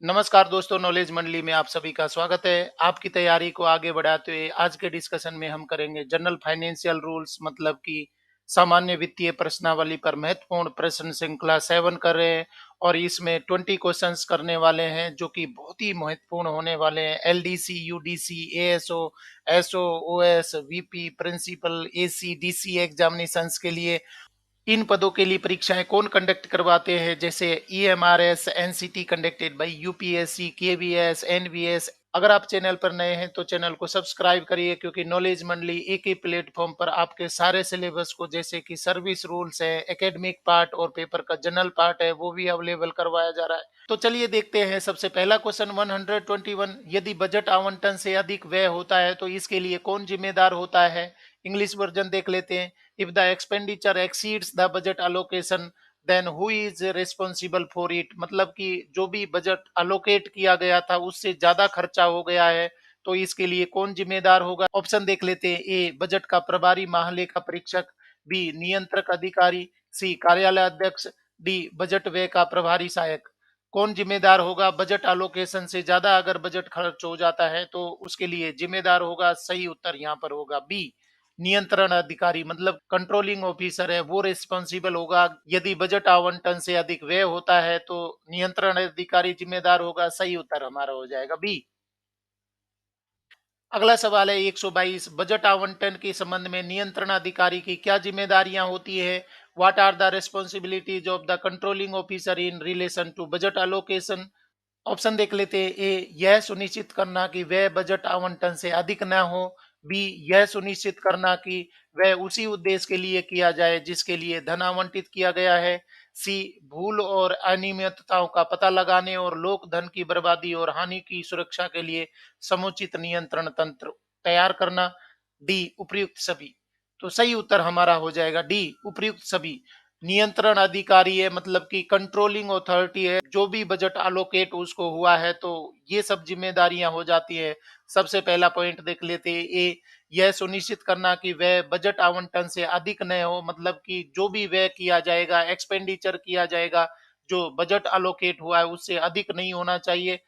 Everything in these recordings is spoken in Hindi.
नमस्कार दोस्तों, नॉलेज मंडली में आप सभी का स्वागत है। आपकी तैयारी को आगे बढ़ाते हुए आज के डिस्कशन में हम करेंगे जनरल फाइनेंशियल रूल्स, मतलब कि सामान्य वित्तीय प्रश्नावली पर महत्वपूर्ण प्रश्न श्रृंखला 7 कर रहे हैं। और इसमें 20 क्वेश्चंस करने वाले हैं जो कि बहुत ही महत्वपूर्ण होने वाले हैं। LDC, UDC, ASO, SO, OS, VP, principal, AC, DC examinations के लिए इन पदों के लिए परीक्षाएं कौन कंडक्ट करवाते हैं, जैसे EMRS, NCT conducted by UPSC, KVS, NVS. अगर आप चैनल पर नए हैं तो चैनल को सब्सक्राइब करिए, क्योंकि नॉलेज मंडली एक ही प्लेटफॉर्म पर आपके सारे सिलेबस को, जैसे कि सर्विस रूल्स है, एकेडमिक पार्ट और पेपर का जनरल पार्ट है, वो भी अवेलेबल करवाया जा रहा है। तो चलिए देखते हैं। सबसे पहला क्वेश्चन 121, यदि बजट आवंटन से अधिक व्यय होता है तो इसके लिए कौन जिम्मेदार होता है। इंग्लिश वर्जन देख लेते हैं। If the expenditure exceeds the budget allocation, then who is responsible for it? मतलब कि जो भी बजट अलोकेट किया गया था उससे ज्यादा खर्चा हो गया है, तो इसके लिए कौन जिम्मेदार होगा। ऑप्शन देख लेते हैं। ए, बजट का प्रभारी महालेखा परीक्षक। बी, नियंत्रक अधिकारी। सी, कार्यालय अध्यक्ष। डी, बजट व्यय का प्रभारी सहायक। कौन जिम्मेदार होगा। बजट अलोकेशन से ज्यादा अगर बजट खर्च हो जाता है तो उसके लिए जिम्मेदार होगा, सही उत्तर यहाँ पर होगा बी, नियंत्रण अधिकारी, मतलब कंट्रोलिंग ऑफिसर है वो रिस्पॉन्सिबल होगा। यदि बजट आवंटन से अधिक व्यय होता है तो नियंत्रण अधिकारी जिम्मेदार होगा, सही उत्तर हमारा हो जाएगा बी। अगला सवाल है 122, बजट आवंटन के संबंध में नियंत्रण अधिकारी की क्या जिम्मेदारियां होती है। What are the responsibilities of the controlling officer in relation to budget allocation. Option देख लेते हैं। ए, यह सुनिश्चित करना कि वह बजट आवंटन से अधिक न हो। बी, यह सुनिश्चित करना कि वह उसी उद्देश्य के लिए किया जाए जिसके लिए धन आवंटित किया गया है। सी, भूल और अनियमितताओं का पता लगाने और लोक धन की बर्बादी और हानि की सुरक्षा के लिए समुचित नियंत्रण तंत्र तैयार करना। डी, उपर्युक्त सभी। तो सही उत्तर हमारा हो जाएगा डी, उपर्युक्त सभी। नियंत्रण अधिकारी है, मतलब कि कंट्रोलिंग अथॉरिटी है, जो भी बजट अलोकेट उसको हुआ है तो ये सब जिम्मेदारियां हो जाती है। सबसे पहला पॉइंट देख लेते हैं। ए, यह सुनिश्चित करना कि वह बजट आवंटन से अधिक न हो, मतलब कि जो भी व्यय किया जाएगा, एक्सपेंडिचर किया जाएगा, जो बजट अलोकेट हुआ है उससे अधिक नहीं होना चाहिए।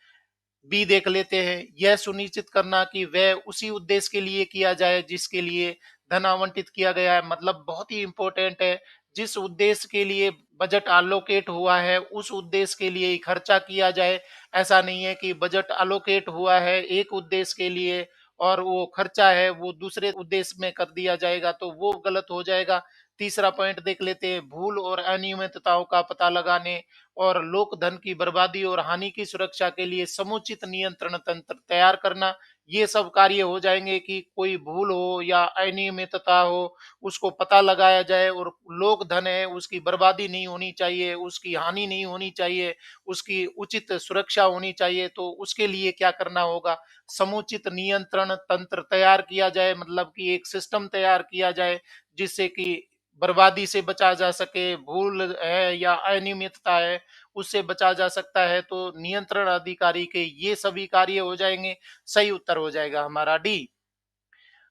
बी देख लेते हैं। यह सुनिश्चित करना कि वह उसी उद्देश्य के लिए किया जाए जिसके लिए धन आवंटित किया गया है, मतलब बहुत ही इंपॉर्टेंट है। जिस उद्देश्य के लिए बजट अलोकेट हुआ है उस उद्देश्य के लिए ही खर्चा किया जाए। ऐसा नहीं है कि बजट अलोकेट हुआ है एक उद्देश्य के लिए और वो खर्चा है वो दूसरे उद्देश्य में कर दिया जाएगा, तो वो गलत हो जाएगा। तीसरा पॉइंट देख लेते हैं। भूल और अनियमितताओं का पता लगाने और लोक धन की बर्बादी और हानि की सुरक्षा के लिए समुचित नियंत्रण तंत्र तैयार करना। ये सब कार्य हो जाएंगे कि कोई भूल हो या अनियमितता हो उसको पता लगाया जाए, और लोक धन है उसकी बर्बादी नहीं होनी चाहिए, उसकी हानि नहीं होनी चाहिए, उसकी उचित सुरक्षा होनी चाहिए। तो उसके लिए क्या करना होगा, समुचित नियंत्रण तंत्र तैयार किया जाए, मतलब कि एक सिस्टम तैयार किया जाए जिससे कि बर्बादी से बचा जा सके, भूल है या अनियमितता है उससे बचा जा सकता है। तो नियंत्रण अधिकारी के ये सभी कार्य हो जाएंगे, सही उत्तर हो जाएगा हमारा डी।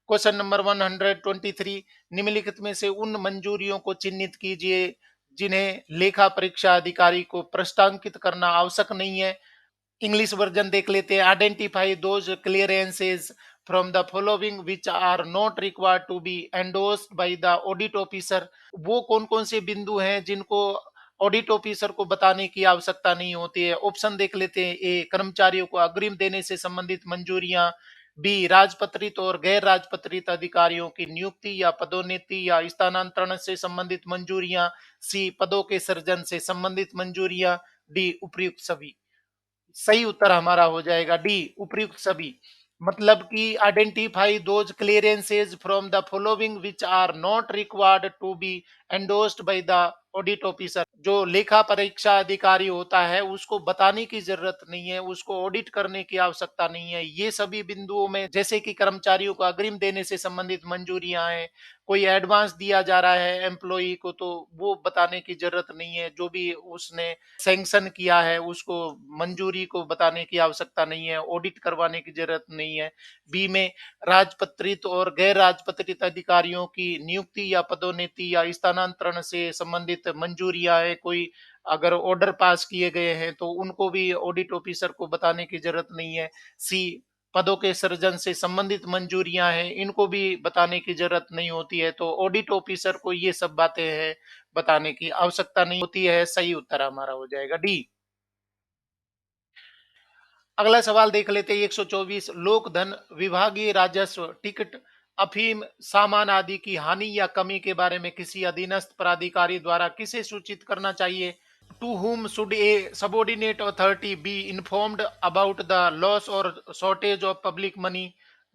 क्वेश्चन नंबर 123, निम्नलिखित में से उन मंजूरियों को चिन्हित कीजिए जिन्हें लेखा परीक्षा अधिकारी को प्रस्तावित करना आवश्यक नहीं है। इंग्लिश वर्जन देख लेते हैं। Identify those clearances from the following which are not required to be endorsed by the audit officer. वो कौन कौन से बिंदु हैं जिनको ऑडिट ऑफिसर को बताने की आवश्यकता नहीं होती है। ऑप्शन देख लेते हैं। ए, कर्मचारियों को अग्रिम देने से संबंधित मंजूरियां। बी, राजपत्रित और गैर राजपत्रित अधिकारियों की नियुक्ति या पदोन्नति या स्थानांतरण से संबंधित मंजूरियां। सी, पदों के सृजन से संबंधित मंजूरियां। डी, उपर्युक्त सभी। सही उत्तर हमारा हो जाएगा डी, उपर्युक्त सभी। मतलब कि identify those clearances from the following which are not required to be endorsed by the audit officer. जो लेखा परीक्षा अधिकारी होता है उसको बताने की जरूरत नहीं है, उसको ऑडिट करने की आवश्यकता नहीं है। ये सभी बिंदुओं में, जैसे कि कर्मचारियों को अग्रिम देने से संबंधित मंजूरियां हैं, कोई एडवांस दिया जा रहा है एम्प्लॉई को तो वो बताने की जरूरत नहीं है, जो भी उसने सैंक्शन किया है उसको मंजूरी को बताने की आवश्यकता नहीं है, ऑडिट करवाने की जरूरत नहीं है। बी में राजपत्रित और गैर राजपत्रित अधिकारियों की नियुक्ति या पदोन्नति या स्थानांतरण से संबंधित मंजूरियां है, कोई अगर ऑर्डर पास किए गए हैं तो उनको भी ऑडिट ऑफिसर को बताने की जरूरत नहीं है। सी पदों के सृजन से संबंधित मंजूरियां हैं, इनको भी बताने की जरूरत नहीं होती है, तो ऑडिट ऑफिसर को ये सब बातें हैं बताने की आवश्यकता नहीं होती है। सही उत्तर हमारा हो जाएगा डी। अगला सवाल देख लेते हैं 124। लोक धन विभागीय राजस्व टिकट अफीम सामान आदि की हानि या कमी के बारे में किसी अधीनस्थ प्राधिकारी द्वारा किसे सूचित करना चाहिए? To whom should a subordinate authority be informed about the loss or shortage of public money,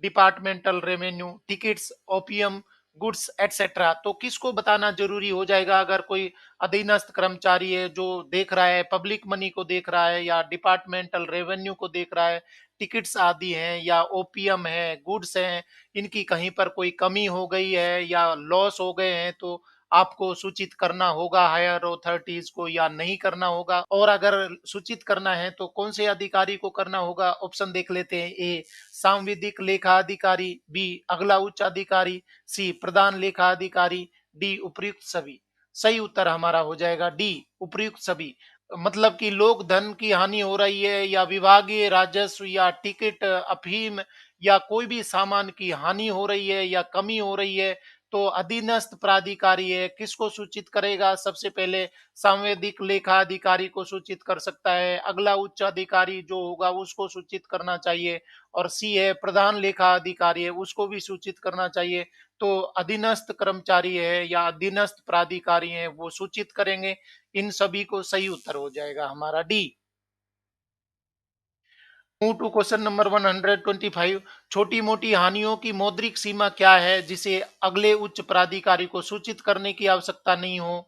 departmental revenue, tickets, opium, goods etcetera? तो किसको बताना जरूरी हो जाएगा अगर कोई अधीनस्थ कर्मचारी है जो देख रहा है, पब्लिक मनी को देख रहा है या डिपार्टमेंटल रेवेन्यू को देख रहा है, टिकट्स आदि हैं या ओपीएम है, गुड्स हैं, इनकी कहीं पर कोई कमी हो गई है या लॉस हो गए हैं तो आपको सूचित करना होगा हायर अथॉरिटीज को या नहीं करना होगा, और अगर सूचित करना है तो कौन से अधिकारी को करना होगा? ऑप्शन देख लेते हैं। ए सांविधिक लेखा अधिकारी, बी अगला उच्च अधिकारी, सी प्रधान लेखा अधिकारी, डी उपर्युक्त सभी। सही उत्तर हमारा हो जाएगा डी उपर्युक्त सभी। मतलब कि लोक धन की हानि हो रही है या विभागीय राजस्व या टिकट अफीम या कोई भी सामान की हानि हो रही है या कमी हो रही है तो अधीनस्थ प्राधिकारी है, किसको सूचित करेगा? सबसे पहले सांविधिक लेखा अधिकारी को सूचित कर सकता है, अगला उच्च अधिकारी जो होगा उसको सूचित करना चाहिए, और सी है प्रधान लेखा अधिकारी है उसको भी सूचित करना चाहिए। तो अधीनस्थ कर्मचारी है या अधीनस्थ प्राधिकारी है वो सूचित करेंगे इन सभी को। सही उत्तर हो जाएगा हमारा D. Move to question number 125। छोटी मोटी हानियों की मौद्रिक सीमा क्या है जिसे अगले उच्च प्राधिकारी को सूचित करने की आवश्यकता नहीं हो?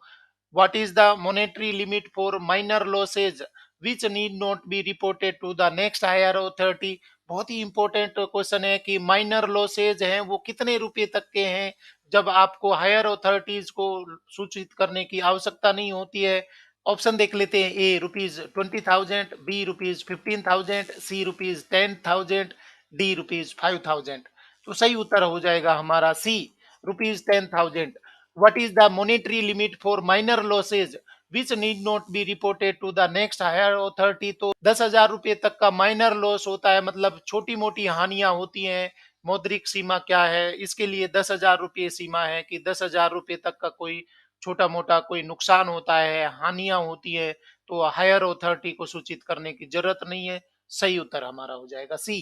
What is the monetary limit for minor losses which need not be reported to the next higher authority? बहुत ही इंपॉर्टेंट क्वेश्चन है कि माइनर लॉसेज हैं वो कितने रुपए तक के हैं जब आपको हायर अथॉरिटीज को सूचित करने की आवश्यकता नहीं होती है? ऑप्शन देख लेते हैं। A ₹20,000, B ₹15,000, C ₹10,000, D ₹5,000। तो सही उत्तर हो जाएगा हमारा C ₹10,000। What is the monetary limit for minor losses which need not be reported to the next higher authority? तो 10,000 रुपए तक का माइनर लॉस होता है, मतलब छोटी मोटी हानियां होती हैं। मौद्रिक सीमा क्या है? इसके लिए 10,000 रुपये सीमा है कि 10,000 रुपये तक का कोई छोटा मोटा कोई नुकसान होता है, हानियां होती है, तो हायर अथॉरिटी को सूचित करने की जरूरत नहीं है। सही उत्तर हमारा हो जाएगा सी।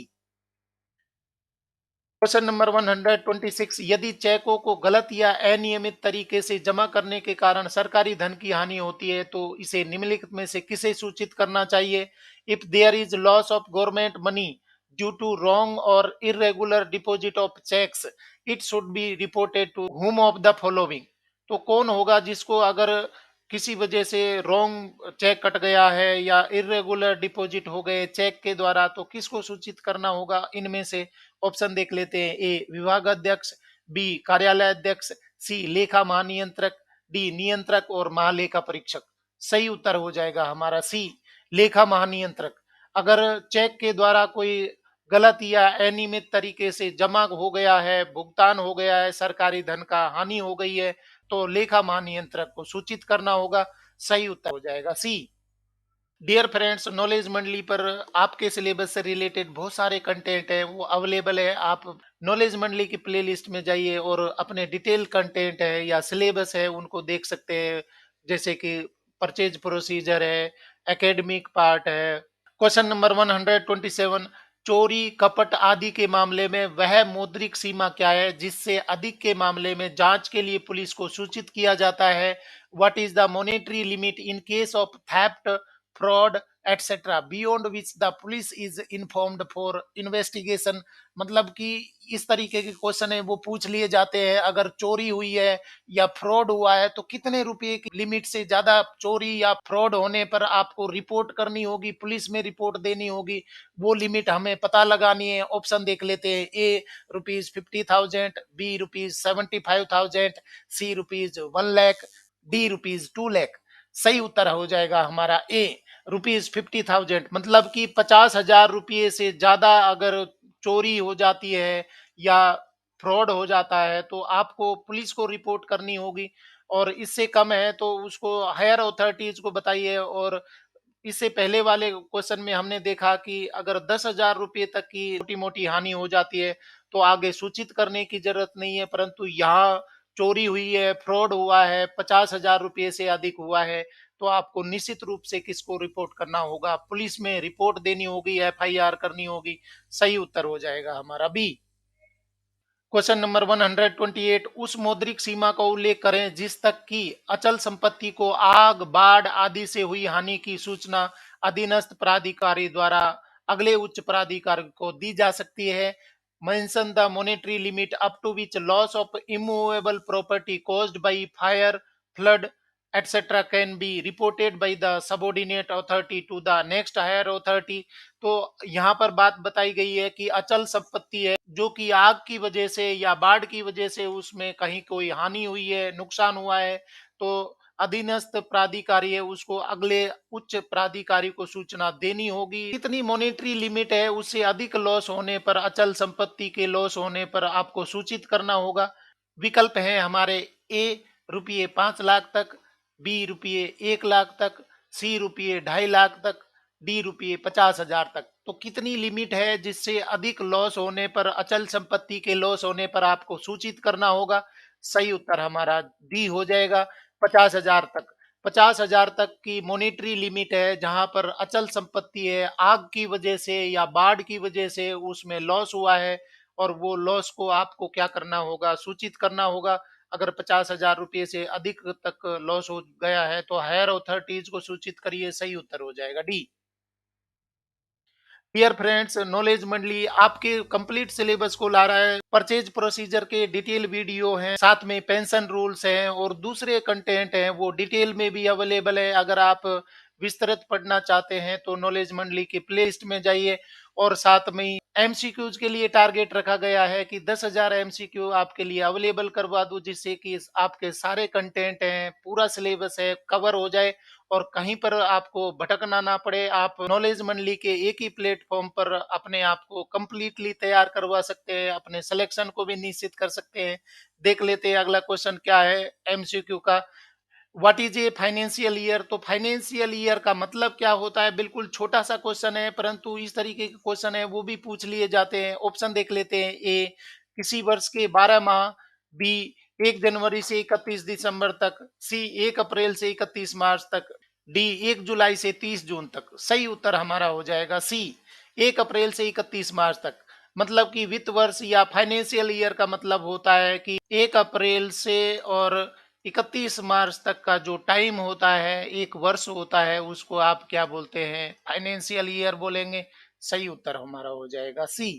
Question number 126। यदि चेकों को गलत या अनियमित तरीके से जमा करने के कारण सरकारी धन की हानि होती है तो इसे निम्नलिखित में से किसे सूचित करना चाहिए? If there is loss of government money due to wrong और irregular deposit of cheques, it should be reported to whom of the following? तो कौन होगा जिसको अगर किसी वजह से रॉन्ग चेक कट गया है या इरेगुलर डिपॉजिट हो गए चेक के द्वारा, तो किसको सूचित करना होगा इनमें से? ऑप्शन देख लेते हैं। ए विभाग अध्यक्ष, बी कार्यालय अध्यक्ष, सी लेखा महानियंत्रक, डी नियंत्रक और महालेखा परीक्षक। सही उत्तर हो जाएगा हमारा सी लेखा महानियंत्रक। अगर चेक के द्वारा कोई गलत या अनियमित तरीके से जमा हो गया है, भुगतान हो गया है, सरकारी धन का हानि हो गई है तो लेखा महानियंत्रक को सूचित करना होगा। सही उत्तर हो जाएगा सी। डियर फ्रेंड्स, नॉलेज मंडली पर आपके सिलेबस से रिलेटेड बहुत सारे कंटेंट है वो अवेलेबल है। आप नॉलेज मंडली की प्लेलिस्ट में जाइए और अपने डिटेल कंटेंट है या सिलेबस है उनको देख सकते हैं, जैसे कि परचेज प्रोसीजर है, एकेडमिक पार्ट है। Question number 127। चोरी कपट आदि के मामले में वह मौद्रिक सीमा क्या है जिससे अधिक के मामले में जांच के लिए पुलिस को सूचित किया जाता है? What is the monetary limit in case of theft, fraud, etcetera, beyond which the police is informed for investigation. मतलब कि इस तरीके के क्वेश्चन है वो पूछ लिए जाते हैं। अगर चोरी हुई है या फ्रॉड हुआ है तो कितने रुपए की लिमिट से ज्यादा चोरी या फ्रॉड होने पर आपको रिपोर्ट करनी होगी, पुलिस में रिपोर्ट देनी होगी, वो लिमिट हमें पता लगानी है। ऑप्शन देख लेते हैं। ए ₹50,000, बी ₹75,000, सी ₹1 लाख, डी ₹2 लाख। सही उत्तर हो जाएगा हमारा ए, ₹50,000। मतलब कि 50,000 रुपये से ज्यादा अगर चोरी हो जाती है या फ्रॉड हो जाता है तो आपको पुलिस को रिपोर्ट करनी होगी, और इससे कम है तो उसको हायर अथॉरिटीज को बताइए। और इससे पहले वाले क्वेश्चन में हमने देखा कि अगर 10,000 रुपये तक की छोटी मोटी हानि हो जाती है तो आगे सूचित करने की जरूरत नहीं है, परंतु यहाँ चोरी हुई है, फ्रॉड हुआ है, 50,000 रुपये से अधिक हुआ है तो आपको निश्चित रूप से किसको रिपोर्ट करना होगा, पुलिस में रिपोर्ट देनी होगी, एफआईआर करनी होगी। सही उत्तर हो जाएगा हमारा बी। क्वेश्चन नंबर 128, उस मौद्रिक सीमा का उल्लेख करें जिस तक की अचल संपत्ति को आग, बाढ़ आदि से हुई हानि की सूचना अधीनस्थ प्राधिकारी द्वारा अगले उच्च प्राधिकारी को दी जा सकती है। Mention the monetary limit up to which loss of immovable property caused by fire, flood etcetera can be reported by the subordinate authority to the next higher authority. तो यहाँ पर बात बताई गई है कि अचल संपत्ति है जो कि आग की वजह से या बाढ़ की वजह से उसमें कहीं कोई हानि हुई है, नुकसान हुआ है, तो अधीनस्थ प्राधिकारी है उसको अगले उच्च प्राधिकारी को सूचना देनी होगी। कितनी मॉनेटरी लिमिट है, उससे अधिक लॉस होने पर, अचल संपत्ति के लॉस होने पर आपको सूचित करना होगा। विकल्प है हमारे ए ₹5 लाख तक, बी ₹1 लाख तक, सी ₹2.5 लाख तक, डी ₹50,000 तक। तो कितनी लिमिट है जिससे अधिक लॉस होने पर, अचल संपत्ति के लॉस होने पर आपको सूचित करना होगा? सही उत्तर हमारा डी हो जाएगा, 50,000 तक। 50,000 तक की मॉनेटरी लिमिट है जहां पर अचल संपत्ति है, आग की वजह से या बाढ़ की वजह से उसमें लॉस हुआ है, और वो लॉस को आपको क्या करना होगा, सूचित करना होगा। अगर 50,000 रुपये से अधिक तक लॉस हो गया है तो हायर अथॉरिटीज को सूचित करिए। सही उत्तर हो जाएगा डी। डियर फ्रेंड्स, नॉलेज मंडली आपके कंप्लीट सिलेबस को ला रहा है। परचेज प्रोसीजर के डिटेल वीडियो हैं, साथ में पेंशन रूल्स हैं और दूसरे कंटेंट हैं, वो डिटेल में भी अवेलेबल है। अगर आप विस्तृत पढ़ना चाहते हैं तो नॉलेज मंडली की प्लेलिस्ट में जाइए। और साथ में ही एमसीक्यूज के लिए टारगेट रखा गया है कि 10,000 एमसीक्यू आपके लिए अवेलेबल करवा दूं, जिससे कि आपके सारे कंटेंट हैं, पूरा सिलेबस है, कवर हो जाए और कहीं पर आपको भटकना ना पड़े। आप नॉलेज मंडली के एक ही प्लेटफॉर्म पर अपने आप को कंप्लीटली तैयार करवा सकते हैं, अपने सिलेक्शन को भी निश्चित कर सकते हैं। देख लेते हैं अगला क्वेश्चन क्या है एमसीक्यू का। What is a financial year? तो फाइनेंशियल ईयर का मतलब क्या होता है? बिल्कुल छोटा सा क्वेश्चन है, परंतु इस तरीके के क्वेश्चन है वो भी पूछ लिए जाते हैं। ऑप्शन देख लेते हैं। ए किसी वर्ष के 12 माह, बी 1 जनवरी से 31 दिसंबर तक, सी 1 अप्रैल से 31 मार्च तक, डी 1 जुलाई से 30 जून तक। सही उत्तर हमारा हो जाएगा सी, 1 अप्रैल से 31 मार्च तक। मतलब कि वित्त वर्ष या फाइनेंशियल ईयर का मतलब होता है कि 1 अप्रैल से और 31 मार्च तक का जो टाइम होता है, एक वर्ष होता है, उसको आप क्या बोलते हैं? फाइनेंशियल ईयर बोलेंगे। सही उत्तर हमारा हो जाएगा सी।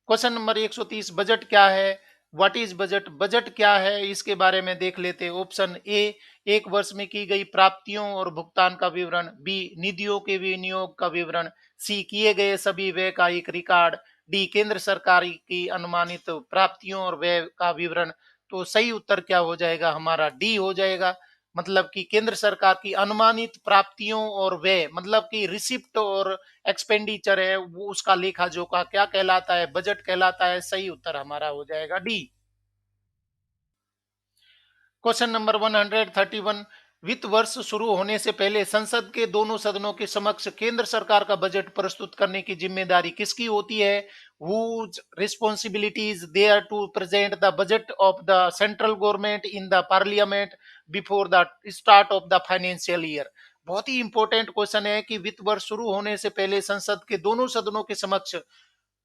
क्वेश्चन नंबर 130, बजट क्या है? What is budget? बजट क्या है इसके बारे में देख लेते हैं। ऑप्शन ए एक वर्ष में की गई प्राप्तियों और भुगतान का विवरण, बी निधियों के विनियोग का विवरण, सी किए गए सभी व्यय का एक रिकॉर्ड, डी केंद्र सरकार की अनुमानित प्राप्तियों और व्यय का विवरण। तो सही उत्तर क्या हो जाएगा हमारा? डी हो जाएगा। मतलब कि केंद्र सरकार की अनुमानित प्राप्तियों और व्यय, मतलब कि रिसिप्ट और एक्सपेंडिचर है, वो उसका लेखा जोखा क्या कहलाता है? बजट कहलाता है। सही उत्तर हमारा हो जाएगा डी। क्वेश्चन नंबर 131, वित्त वर्ष शुरू होने से पहले संसद के दोनों सदनों के समक्ष केंद्र सरकार का बजट प्रस्तुत करने की जिम्मेदारी किसकी होती है? Whose responsibility is there to present the budget of the central government in the parliament before the start of the financial year? बहुत ही इंपॉर्टेंट क्वेश्चन है कि वित्त वर्ष शुरू होने से पहले संसद के दोनों सदनों के समक्ष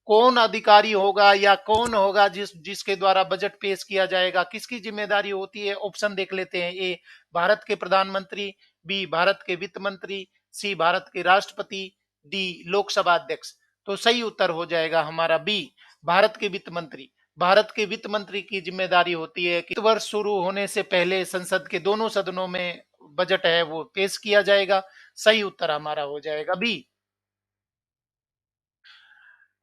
कौन अधिकारी होगा या कौन होगा जिसके द्वारा बजट पेश किया जाएगा, किसकी जिम्मेदारी होती है? ऑप्शन देख लेते हैं। ए भारत के प्रधानमंत्री, बी भारत के वित्त मंत्री, सी भारत के राष्ट्रपति, डी लोकसभा अध्यक्ष। तो सही उत्तर हो जाएगा हमारा बी, भारत के वित्त मंत्री। भारत के वित्त मंत्री की जिम्मेदारी होती है कि वित्त वर्ष शुरू होने से पहले संसद के दोनों सदनों में बजट है वो पेश किया जाएगा। सही उत्तर हमारा हो जाएगा बी।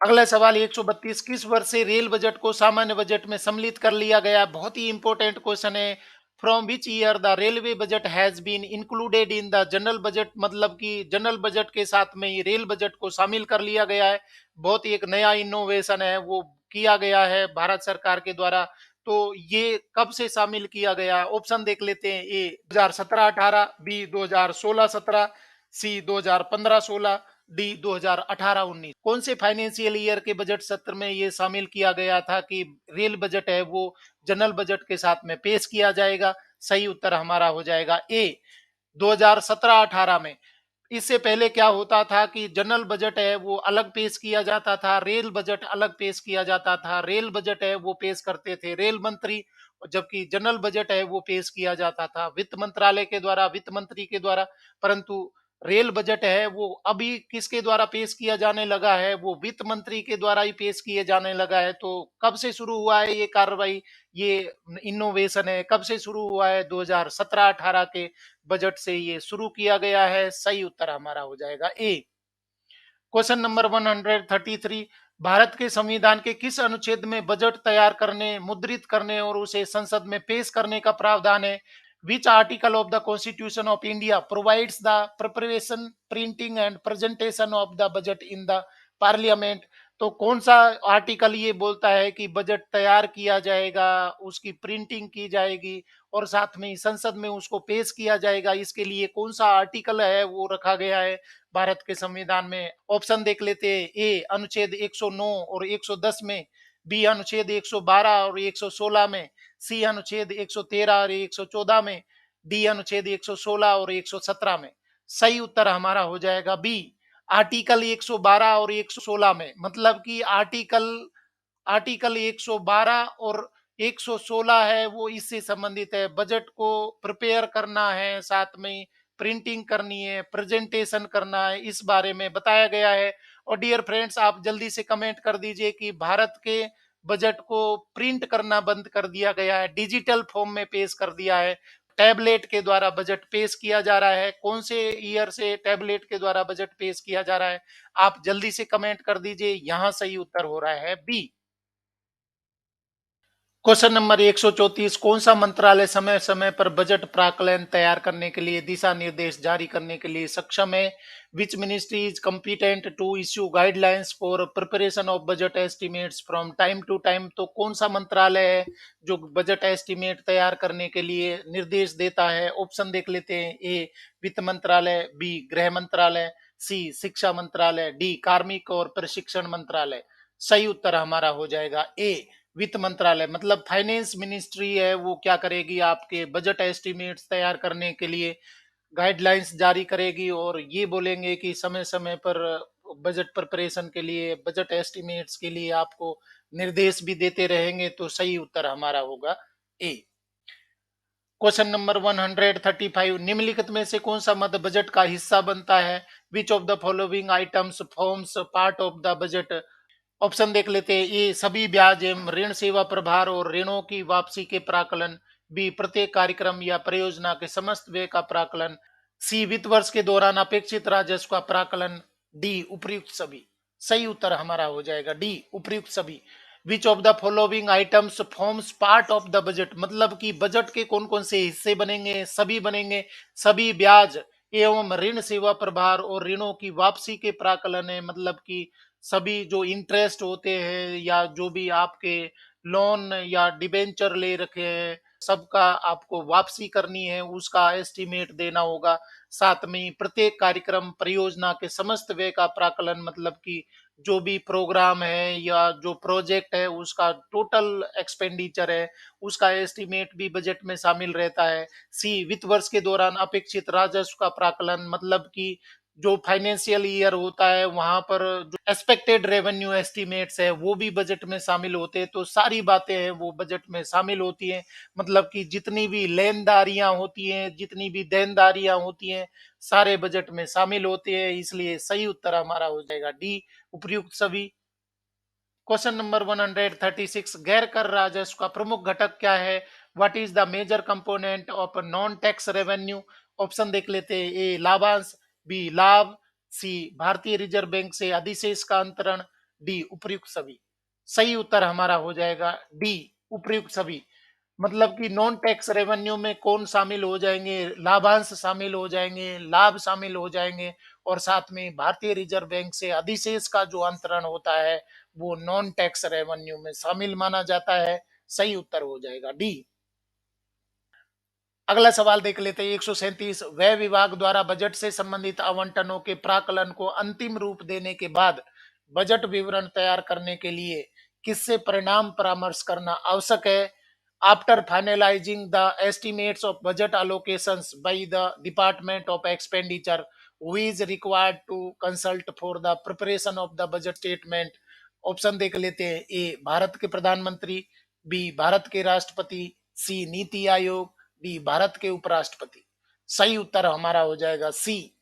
अगला सवाल 132, किस वर्ष से रेल बजट को सामान्य बजट में सम्मिलित कर लिया गया? बहुत ही इंपॉर्टेंट क्वेश्चन है। From which year the railway budget has been included in the general budget, मतलब कि जनरल बजट के साथ में ही रेल बजट को शामिल कर लिया गया है। बहुत ही एक नया इनोवेशन है वो किया गया है भारत सरकार के द्वारा। तो ये कब से शामिल किया गया? ऑप्शन देख लेते हैं। ए 2017-18, बी 2016-17, सी 2015-16, डी 2018-19। कौन से फाइनेंशियल ईयर के बजट सत्र में ये शामिल किया गया था कि रेल बजट है वो जनरल बजट के साथ में पेश किया जाएगा? सही उत्तर हमारा हो जाएगा ए 2017-18 में। इससे पहले क्या होता था कि जनरल बजट है वो अलग पेश किया जाता था, रेल बजट अलग पेश किया जाता था। रेल बजट है वो पेश करते थे रेल मंत्री, और जबकि जनरल बजट है वो पेश किया जाता था वित्त मंत्रालय के द्वारा, वित्त मंत्री के द्वारा। परंतु रेल बजट है वो अभी किसके द्वारा पेश किया जाने लगा है? वो वित्त मंत्री के द्वारा ही पेश किए जाने लगा है। तो कब से शुरू हुआ है ये कार्रवाई, ये इनोवेशन है, कब से शुरू हुआ है? 2017-18 के बजट से ये शुरू किया गया है। सही उत्तर हमारा हो जाएगा ए। क्वेश्चन नंबर 133, भारत के संविधान के किस अनुच्छेद में बजट तैयार करने, मुद्रित करने और उसे संसद में पेश करने का प्रावधान है? Which article of the constitution of India provides the preparation, printing and presentation of the budget in the parliament? तो कौन सा आर्टिकल ये बोलता है कि बजट तैयार किया जाएगा, उसकी प्रिंटिंग की जाएगी और साथ में ही संसद में उसको पेश किया जाएगा? इसके लिए कौन सा आर्टिकल है वो रखा गया है भारत के संविधान में? ऑप्शन देख लेते हैं। ए अनुच्छेद 109 और 110 में, बी अनुच्छेद 112 और 116 में, सी अनुच्छेद 113 और 114 में, डी अनुच्छेद 116 और 117 में। सही उत्तर हमारा हो जाएगा बी, आर्टिकल 112 और 116 में। मतलब कि आर्टिकल आर्टिकल 112 और 116 है वो इससे संबंधित है। बजट को प्रिपेयर करना है, साथ में प्रिंटिंग करनी है, प्रेजेंटेशन करना है, इस बारे में बताया गया है। और डियर फ्रेंड्स, आप जल्दी से कमेंट कर दीजिए कि भारत के बजट को प्रिंट करना बंद कर दिया गया है, डिजिटल फॉर्म में पेश कर दिया है। टैबलेट के द्वारा बजट पेश किया जा रहा है। कौन से ईयर से टैबलेट के द्वारा बजट पेश किया जा रहा है? आप जल्दी से कमेंट कर दीजिए। यहाँ सही उत्तर हो रहा है बी। क्वेश्चन नंबर 134, कौन सा मंत्रालय समय समय पर बजट प्राक्कलन तैयार करने के लिए दिशा निर्देश जारी करने के लिए सक्षम है? Which ministry is competent to issue guidelines for preparation of budget estimates from time to time? तो कौन सा मंत्रालय है जो बजट एस्टिमेट तैयार करने के लिए निर्देश देता है? ऑप्शन देख लेते हैं। ए वित्त मंत्रालय, बी गृह मंत्रालय, सी शिक्षा मंत्रालय, डी कार्मिक और प्रशिक्षण मंत्रालय। सही उत्तर हमारा हो जाएगा ए वित्त मंत्रालय। मतलब फाइनेंस मिनिस्ट्री है वो क्या करेगी, आपके बजट एस्टिमेट्स तैयार करने के लिए गाइडलाइंस जारी करेगी और ये बोलेंगे कि समय समय पर बजट प्रिपरेशन के लिए, बजट एस्टिमेट्स के लिए आपको निर्देश भी देते रहेंगे। तो सही उत्तर हमारा होगा ए। क्वेश्चन नंबर 135, निम्नलिखित में से कौन सा मद बजट का हिस्सा बनता है? Which of the following items forms part of the budget? Option देख लेते हैं। ए सभी ब्याज एवं ऋण सेवा प्रभार और ऋणों की वापसी के प्राकलन, बी प्रत्येक कार्यक्रम या परियोजना के समस्त व्यय का प्राकलन, सी वित्त वर्ष के दौरान अपेक्षित राजस्व का प्राकलन, डी उपर्युक्त सभी। सही उत्तर हमारा हो जाएगा डी उपर्युक्त सभी। Which of the following items forms part of the budget? मतलब कि बजट के कौन कौन से हिस्से बनेंगे? सभी बनेंगे। सभी ब्याज एवं ऋण सेवा प्रभार और ऋणों की वापसी के प्राकलन है, मतलब कि सभी जो इंटरेस्ट होते हैं या जो भी आपके लोन या डिबेंचर ले रखे हैं, सबका आपको वापसी करनी है, उसका एस्टिमेट देना होगा। साथ में ही प्रत्येक कार्यक्रम परियोजना के समस्त व्यय का प्राकलन, मतलब कि जो भी प्रोग्राम है या जो प्रोजेक्ट है उसका टोटल एक्सपेंडिचर है, उसका एस्टिमेट भी बजट में शामिल रहता है। सी वित्त वर्ष के दौरान अपेक्षित राजस्व का प्राकलन, मतलब कि जो फाइनेंशियल ईयर होता है वहां पर जो एक्सपेक्टेड रेवेन्यू एस्टिमेट्स है वो भी बजट में शामिल होते हैं। तो सारी बातें हैं वो बजट में शामिल होती हैं। मतलब कि जितनी भी लेनदारियां होती हैं, जितनी भी देनदारियां होती हैं, सारे बजट में शामिल होते हैं। इसलिए सही उत्तर हमारा हो जाएगा डी, उपर्युक्त सभी। क्वेश्चन नंबर 136, गैर कर राजस्व का प्रमुख घटक क्या है? What is the major component of non tax revenue? Option देख लेते हैं। ए लाभांश, बी लाभ, सी भारतीय रिजर्व बैंक से अधिशेष का अंतरण, डी उपर्युक्त सभी। सही उत्तर हमारा हो जाएगा डी, उपर्युक्त सभी। मतलब कि नॉन टैक्स रेवेन्यू में कौन शामिल हो जाएंगे? लाभांश शामिल हो जाएंगे, लाभ शामिल हो जाएंगे, और साथ में भारतीय रिजर्व बैंक से अधिशेष का जो अंतरण होता है वो नॉन टैक्स रेवेन्यू में शामिल माना जाता है। सही उत्तर हो जाएगा डी। अगला सवाल देख लेते हैं। 137, व्यय विभाग द्वारा बजट से संबंधित आवंटनों के प्राकलन को अंतिम रूप देने के बाद बजट विवरण तैयार करने के लिए किससे परिणाम परामर्श करना आवश्यक है? After finalising the estimates of budget allocations by the Department of Expenditure, who is required to consult for the preparation of the budget statement? Option देख लेते हैं। ए भारत के प्रधानमंत्री, बी भारत के राष्ट्रपति, सी नीति आयोग, डी भारत के उपराष्ट्रपति। सही उत्तर हमारा हो जाएगा सी,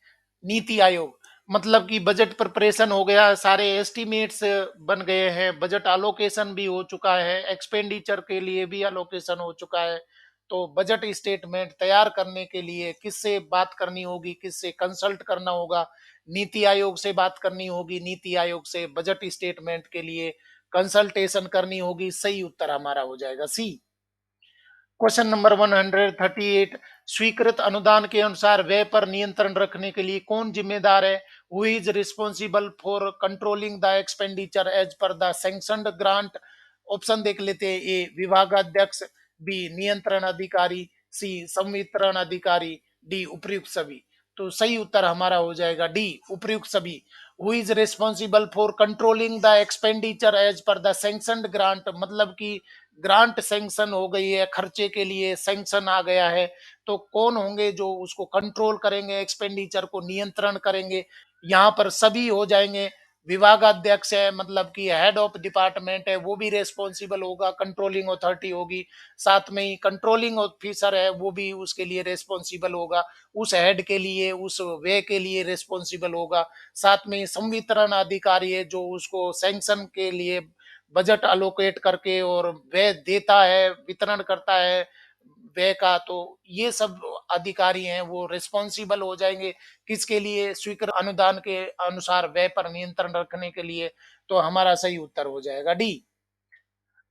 नीति आयोग। मतलब कि बजट प्रिपरेशन हो गया, सारे एस्टिमेट्स बन गए हैं, बजट अलोकेशन भी हो चुका है, एक्सपेंडिचर के लिए भी अलोकेशन हो चुका है। तो बजट स्टेटमेंट तैयार करने के लिए किससे बात करनी होगी, किससे कंसल्ट करना होगा? नीति आयोग से बात करनी होगी। नीति आयोग से बजट स्टेटमेंट के लिए कंसल्टेशन करनी होगी। सही उत्तर हमारा हो जाएगा सी। क्वेश्चन नंबर 138, स्वीकृत अनुदान के अनुसार व्यय पर नियंत्रण रखने के लिए कौन जिम्मेदार है? Who is responsible for controlling the expenditure as per the sanctioned grant? Option देख लेते हैं। ए विभागाध्यक्ष, बी नियंत्रण अधिकारी, सी संवितरण अधिकारी, डी उपर्युक्त सभी। तो सही उत्तर हमारा हो जाएगा डी, उपर्युक्त सभी। Who is responsible for controlling the expenditure as per the sanctioned grant, मतलब कि ग्रांट सैंक्शन हो गई है, खर्चे के लिए सैंक्शन आ गया है, तो कौन होंगे जो उसको कंट्रोल करेंगे, एक्सपेंडिचर को नियंत्रण करेंगे? यहाँ पर सभी हो जाएंगे। विभागाध्यक्ष है, मतलब कि हेड ऑफ डिपार्टमेंट है, वो भी रेस्पॉन्सिबल होगा, कंट्रोलिंग अथॉरिटी होगी। साथ में ही कंट्रोलिंग ऑफिसर है, वो भी उसके लिए रेस्पॉन्सिबल होगा, उस हेड के लिए, उस वे के लिए रेस्पॉन्सिबल होगा। साथ में संवितरण अधिकारी है, जो उसको सैंक्शन के लिए बजट अलोकेट करके और व्यय देता है, वितरण करता है व्यय का। तो ये सब अधिकारी हैं वो रिस्पॉन्सिबल हो जाएंगे किसके लिए? स्वीकृत अनुदान के अनुसार व्यय पर नियंत्रण रखने के लिए। तो हमारा सही उत्तर हो जाएगा डी।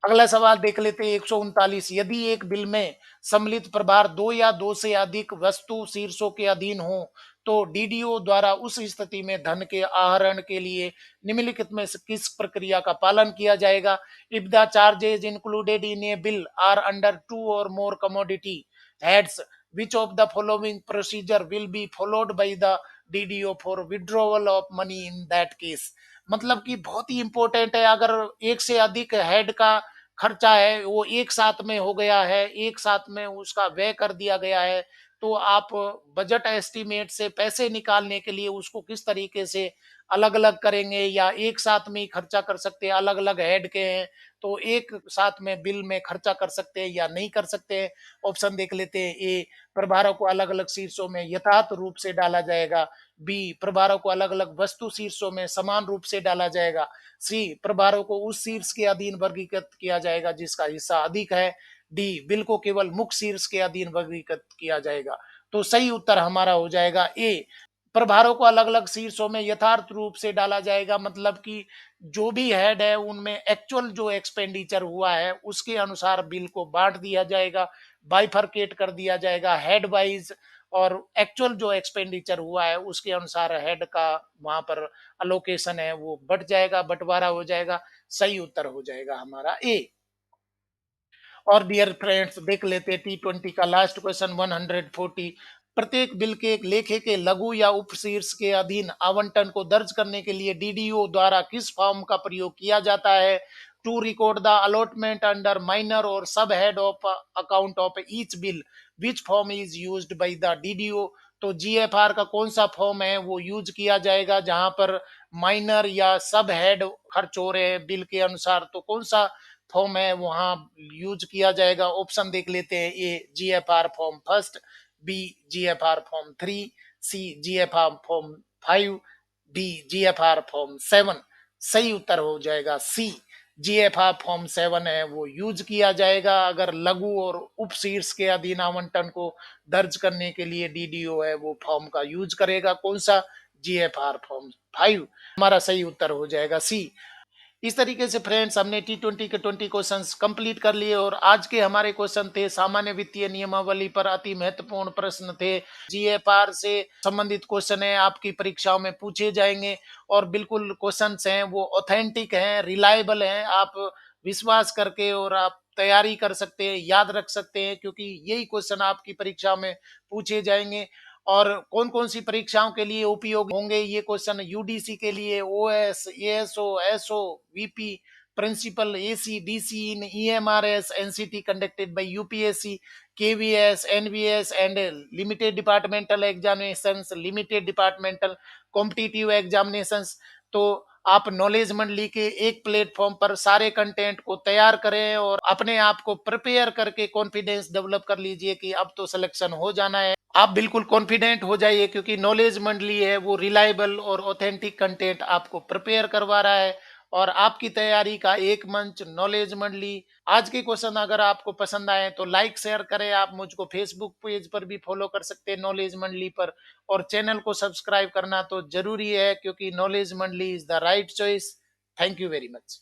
अगला सवाल देख लेते हैं। 139, यदि एक बिल में सम्मिलित प्रभार दो या दो से अधिक वस्तु शीर्षों के अधीन हो तो डीडीओ द्वारा उस स्थिति में धन के आहरण के लिए निम्नलिखित में से किस प्रक्रिया का पालन किया जाएगा? If the charges included in a bill are under two और more commodity heads, which of the following procedure will be followed by the DDO for withdrawal of money in that case? मतलब कि बहुत ही इंपॉर्टेंट है। अगर एक से अधिक हेड का खर्चा है, वो एक साथ में हो गया है, एक साथ में उसका व्यय कर दिया गया है, तो आप बजट एस्टीमेट से पैसे निकालने के लिए उसको किस तरीके से अलग अलग करेंगे, या एक साथ में ही खर्चा कर सकते हैं? अलग अलग हेड के हैं तो एक साथ में बिल में खर्चा कर सकते हैं या नहीं कर सकते हैं? ऑप्शन देख लेते हैं। ए प्रभारों को अलग अलग शीर्षों में यथार्थ रूप से डाला जाएगा, बी प्रभारों को अलग अलग वस्तु शीर्षों में समान रूप से डाला जाएगा, सी प्रभारों को उस शीर्ष के अधीन वर्गीकृत किया जाएगा जिसका हिस्सा अधिक है, डी बिल को केवल मुख्य शीर्ष के अधीन वर्गीकृत किया जाएगा। तो सही उत्तर हमारा हो जाएगा ए, प्रभारों को अलग अलग शीर्षों में यथार्थ रूप से डाला जाएगा। मतलब कि जो भी हेड है उनमें एक्चुअल जो एक्सपेंडिचर हुआ है उसके अनुसार बिल को बांट दिया जाएगा, बाइफरकेट कर दिया जाएगा हेड वाइज, और एक्चुअल जो एक्सपेंडिचर हुआ है उसके अनुसार हेड का वहां पर अलोकेशन है वो बढ़ जाएगा, बंटवारा हो जाएगा। सही उत्तर हो जाएगा हमारा ए। और डियर फ्रेंड्स देख लेते हैं T20 का लास्ट क्वेश्चन 140, प्रत्येक बिल के एक लेखे के लघु या उपशीर्ष के अधीन आवंटन को दर्ज करने के लिए डीडीओ द्वारा किस फॉर्म का प्रयोग किया जाता है? To record the allotment under minor और sub head of account of each bill, which form is used by the DDO? तो जीएफआर का कौन सा फॉर्म है वो यूज किया जाएगा, जहां पर माइनर या सब हेड खर्च हो रहे हैं बिल के अनुसार, तो कौन सा फॉर्म है वहां यूज किया जाएगा। ऑप्शन देख लेते हैं। A GFR form first, B GFR form 3, C GFR form 5, D GFR form 7। सही उत्तर हो जाएगा सी, जीएफआर फॉर्म 7 है वो यूज किया जाएगा अगर लघु और उप शीर्ष के अधीन आवंटन को दर्ज करने के लिए डीडीओ है वो फॉर्म का यूज करेगा। कौन सा? GFR form 5। हमारा सही उत्तर हो जाएगा सी। इस तरीके से फ्रेंड्स हमने T20 के 20 क्वेश्चंस कंप्लीट कर लिए और आज के हमारे क्वेश्चन थे सामान्य वित्तीय नियमावली पर अति महत्वपूर्ण प्रश्न थे। जीएफआर से संबंधित क्वेश्चन है, आपकी परीक्षाओं में पूछे जाएंगे और बिल्कुल क्वेश्चंस हैं वो ऑथेंटिक हैं, रिलायबल हैं। आप विश्वास करके और आप तैयारी कर सकते हैं, याद रख सकते हैं, क्योंकि यही क्वेश्चन आपकी परीक्षा में पूछे जाएंगे। और कौन कौन सी परीक्षाओं के लिए उपयोग होंगे ये क्वेश्चन? यूडीसी के लिए, OS, ASO, SO, VP, principal, AC, DC in EMRS, NCT conducted by UPSC, KVS, NVS and limited departmental examinations, limited departmental competitive examinations. तो आप नॉलेज मंडली के एक प्लेटफॉर्म पर सारे कंटेंट को तैयार करें और अपने आप को प्रिपेयर करके कॉन्फिडेंस डेवलप कर लीजिए कि अब तो सिलेक्शन हो जाना है। आप बिल्कुल कॉन्फिडेंट हो जाइए, क्योंकि नॉलेज मंडली है वो रिलायबल और ऑथेंटिक कंटेंट आपको प्रिपेयर करवा रहा है और आपकी तैयारी का एक मंच नॉलेज मंडली। आज के क्वेश्चन अगर आपको पसंद आए तो लाइक शेयर करें। आप मुझको फेसबुक पेज पर भी फॉलो कर सकते हैं नॉलेज मंडली पर, और चैनल को सब्सक्राइब करना तो जरूरी है, क्योंकि नॉलेज मंडली is the right choice. Thank you very much.